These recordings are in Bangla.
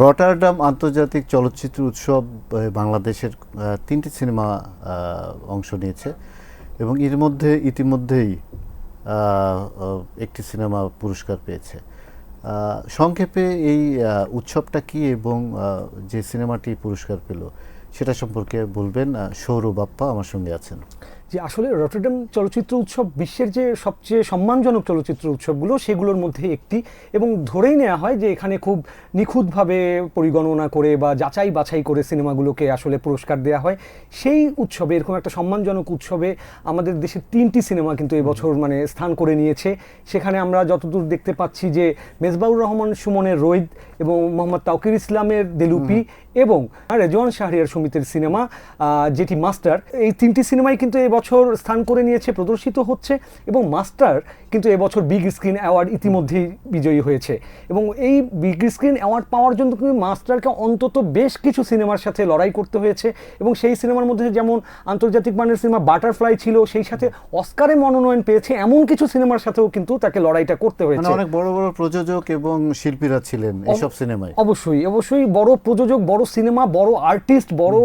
রটারডাম আন্তর্জাতিক চলচ্চিত্র উৎসব বাংলাদেশের 3টি সিনেমা অংশ নিয়েছে এবং এর মধ্যে ইতিমধ্যেই একটি সিনেমা পুরস্কার পেয়েছে। সংক্ষেপে এই উৎসবটা কি এবং যে সিনেমাটি পুরস্কার পেল সেটা সম্পর্কে বলবেন সৌরভ বাপ্পা আমার সঙ্গে আছেন। যে আসলে রটারডাম চলচ্চিত্র উৎসব বিশ্বের যে সবচেয়ে সম্মানজনক চলচ্চিত্র উৎসবগুলো সেগুলোর মধ্যে একটি, এবং ধরেই নেওয়া হয় যে এখানে খুব নিখুঁতভাবে পরিগণনা করে বা যাচাই বাছাই করে সিনেমাগুলোকে আসলে পুরস্কার দেওয়া হয়। সেই উৎসবে, এরকম একটা সম্মানজনক উৎসবে আমাদের দেশের 3টি সিনেমা কিন্তু এবছর স্থান করে নিয়েছে। সেখানে আমরা যতদূর দেখতে পাচ্ছি যে মেজবাউর রহমান সুমনের রৈদ এবং মোহাম্মদ তাওকির ইসলামের দেলুপি এবং রেজওয়ান শাহরিয়ার সুমিতের সিনেমা যেটি মাস্টার, এই 3টি সিনেমাই কিন্তু এবছর স্থান করে নিয়েছে, প্রদর্শিত হচ্ছে। এবং মাস্টার কিন্তু এবছর বিগ স্ক্রিন অ্যাওয়ার্ড ইতিমধ্যেই বিজয়ী হয়েছে। এবং এই বিগ স্ক্রিন অ্যাওয়ার্ড পাওয়ার জন্য কিন্তু মাস্টারকে অন্তত বেশ কিছু সিনেমার সাথে লড়াই করতে হয়েছে। এবং সেই সিনেমার মধ্যে যেমন আন্তর্জাতিক মানের সিনেমা বাটারফ্লাই ছিল, সেই সাথে অস্কারে মনোনয়ন পেয়েছে এমন কিছু সিনেমার সাথেও কিন্তু তাকে লড়াইটা করতে হয়েছে। অনেক বড় বড় প্রযোজক এবং শিল্পীরা ছিলেন এইসব সিনেমায়। অবশ্যই বড় প্রযোজক, বড় সিনেমা, বড় আর্টিস্ট, বড়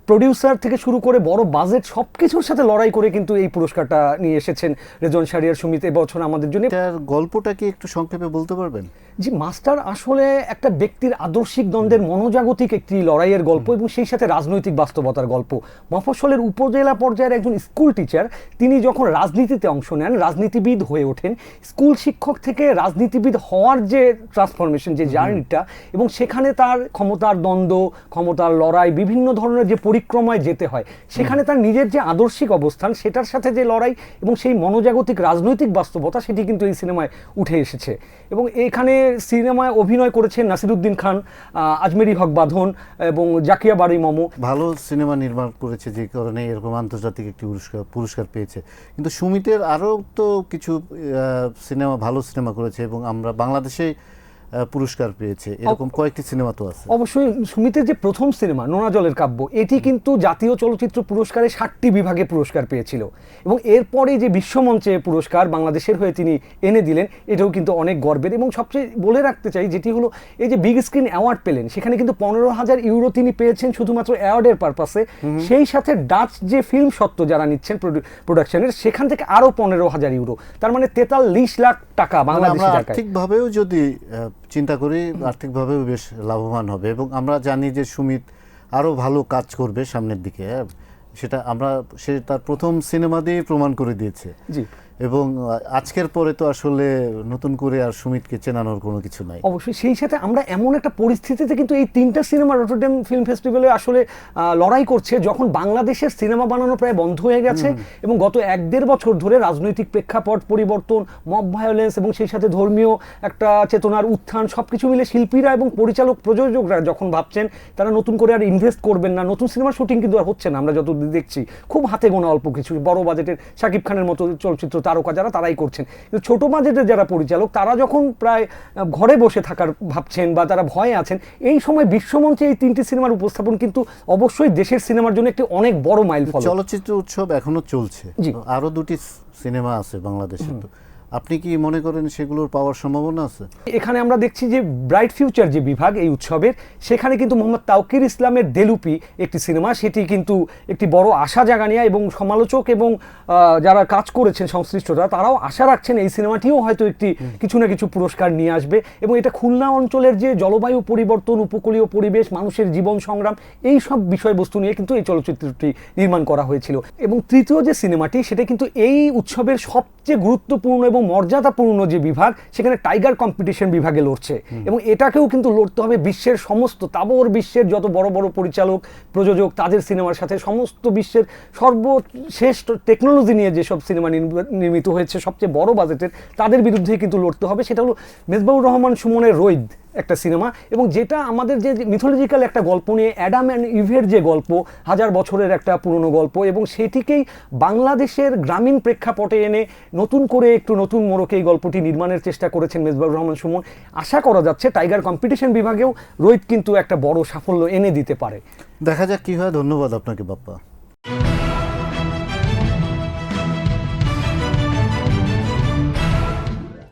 প্রডিউসার থেকে শুরু করে বড় বাজেট সবকিছুর সাথে লড়াই করে কিন্তু এই পুরস্কারটা নিয়ে এসেছেন রেজওয়ান শাহরিয়ার সুমিত এবছর আমাদের জন্য। এটার গল্পটা কি একটু সংক্ষেপে বলতে পারবেন? জি, মাস্টার আসলে একটা ব্যক্তির আদর্শিক দ্বন্দ্বের মনোজাগতিক একটি লড়াইয়ের গল্প এবং সেই সাথে রাজনৈতিক বাস্তবতার গল্প। মফস্বলের উপজেলা পর্যায়ের একজন স্কুল টিচার, তিনি যখন রাজনীতিতে অংশ নেন, রাজনীতিবিদ হয়ে ওঠেন, স্কুল শিক্ষক থেকে রাজনীতিবিদ হওয়ার যে ট্রান্সফরমেশন, যে জার্নিটা, এবং সেখানে তার ক্ষমতার দ্বন্দ্ব, ক্ষমতার লড়াই, বিভিন্ন ধরনের যে পরিক্রমায় যেতে হয়, সেখানে তার নিজের যে আদর্শিক অবস্থান সেটার সাথে যে লড়াই এবং সেই মনোজাগতিক রাজনৈতিক বাস্তবতা, সেটি কিন্তু এই সিনেমায় উঠে এসেছে। এবং এখানে সিনেমায় অভিনয় করেছেন নাসিরুদ্দিন খান, আজমেরি হক বাঁধন এবং জাকিয়া বারি মমো। ভালো সিনেমা নির্মাণ করেছে যে কারণে এরকম আন্তর্জাতিক একটি পুরস্কার পেয়েছে। কিন্তু সুমিতের আরও তো কিছু সিনেমা, ভালো সিনেমা করেছে এবং আমরা বাংলাদেশে পুরস্কার পেয়েছে, এরকম কয়েকটি সিনেমা তো আছে। অবশ্যই সুমিতের যে প্রথম সিনেমা নোনা জলের কাব্য, এটি কিন্তু জাতীয় চলচ্চিত্র পুরস্কারে 7টি বিভাগে পুরস্কার পেয়েছিল। এবং এরপরে যে বিশ্বমঞ্চে পুরস্কার বাংলাদেশের হয়ে তিনি এনে দিলেন, এটাও কিন্তু অনেক গর্বের। এবং সবচেয়ে বলে রাখতে চাই যেটি হলো, এই যে বিগ স্ক্রিন অ্যাওয়ার্ড পেলেন, সেখানে কিন্তু 15,000 ইউরো তিনি পেয়েছেন শুধুমাত্র অ্যাওয়ার্ডের পারপাসে। সেই সাথে ডাচ যে ফিল্ম সত্ত্ব যারা নিচ্ছেন প্রোডাকশনের, সেখান থেকে আরও 15,000 ইউরো, তার মানে 43 লাখ টাকা বাংলাদেশি টাকায়। আর্থিকভাবেও যদি চিন্তা করি, আর্থিকভাবেও বেশ লাভবান হবে। এবং আমরা জানি যে সুমিত আরও ভালো কাজ করবে সামনের দিকে, সেটা সে তার প্রথম সিনেমা দিয়ে প্রমাণ করে দিয়েছে। জি, এবং আজকের পরে তো আসলে নতুন করে আর সুমিতকে চেনানোর কোনো কিছু নাই। অবশ্যই সেই সাথে আমরা এমন একটা পরিস্থিতিতে কিন্তু এই 3টা সিনেমা রটারডাম ফিল্ম ফেস্টিভ্যালে আসলে লড়াই করছে, যখন বাংলাদেশের সিনেমা বানানো প্রায় বন্ধ হয়ে গেছে এবং গত 1-1.5 বছর ধরে রাজনৈতিক প্রেক্ষাপট পরিবর্তন, মব ভায়োলেন্স এবং সেই সাথে ধর্মীয় একটা চেতনার উত্থান, সবকিছু মিলে শিল্পীরা এবং পরিচালক প্রযোজকরা যখন ভাবছেন তারা নতুন করে আর ইনভেস্ট করবেন না, নতুন সিনেমার শুটিং কিন্তু আর হচ্ছে না। আমরা যত দেখছি খুব হাতে গোনা অল্প কিছু বড় বাজেটের শাকিব খানের মতো চলচ্চিত্র তারকা যারা, তারাই করছেন। কিন্তু ছোট বাজেটের যারা পরিচালক, তারা যখন প্রায় ঘরে বসে থাকার ভাবছেন বা তারা ভয়ে আছেন, এই সময় বিশ্বমঞ্চে এই 3টি সিনেমার উপস্থাপন কিন্তু অবশ্যই দেশের সিনেমার জন্য একটি অনেক বড় মাইলফলক। চলচ্চিত্র উৎসব এখনো চলছে, আরো 2টি সিনেমা আছে বাংলাদেশে। তো আপনি কি মনে করেন সেগুলোর পাওয়ার সম্ভাবনা আছে? এখানে আমরা দেখছি যে ব্রাইট ফিউচার যে বিভাগ এই উৎসবের, সেখানে কিন্তু মোহাম্মদ তাওকির ইসলামের দেলুপি একটি সিনেমা, সেটি কিন্তু একটি বড় আশা জাগানিয়া, এবং সমালোচক এবং যারা কাজ করেছেন সংশ্লিষ্টরা, তারাও আশা রাখছেন এই সিনেমাটিও হয়তো কিছু না কিছু পুরস্কার নিয়ে আসবে। এবং এটা খুলনা অঞ্চলের যে জলবায়ু পরিবর্তন, উপকূলীয় পরিবেশ, মানুষের জীবন সংগ্রাম, এই সব বিষয়বস্তু নিয়ে কিন্তু এই চলচ্চিত্রটি নির্মাণ করা হয়েছিল। এবং তৃতীয় যে সিনেমাটি, সেটা কিন্তু এই উৎসবের সবচেয়ে গুরুত্বপূর্ণ এবং মর্যাদাপূর্ণ যে বিভাগ, সেখানে টাইগার কম্পিটিশন বিভাগে লড়ছে। এবং এটাকেও কিন্তু লড়তে হবে বিশ্বের সমস্ত, তাবর বিশ্বের যত বড় বড় পরিচালক, প্রযোজক, তাদের সিনেমার সাথে, সমস্ত বিশ্বের সর্বশেষ টেকনোলজি নিয়ে যেসব সিনেমা নির্মিত হয়েছে সবচেয়ে বড় বাজেটের, তাদের বিরুদ্ধেই কিন্তু লড়তে হবে। সেটা হলো মেজবাউর রহমান সুমনের রৈদ একটা সিনেমা, এবং যেটা আমাদের যে মিথোলজিক্যাল একটা গল্প নিয়ে, অ্যাডাম অ্যান্ড ইভের যে গল্প, 1000 বছরের একটা পুরনো গল্প, এবং সেটিকেই বাংলাদেশের গ্রামীণ প্রেক্ষাপটে এনে নতুন করে একটু নতুন মোড়কে এই গল্পটি নির্মাণের চেষ্টা করেছেন মেজবাউর রহমান সুমন। আশা করা যাচ্ছে টাইগার কম্পিটিশন বিভাগেও রোহিত কিন্তু একটা বড় সাফল্য এনে দিতে পারে। দেখা যাক কি হয়। ধন্যবাদ আপনাকে বাপ্পা।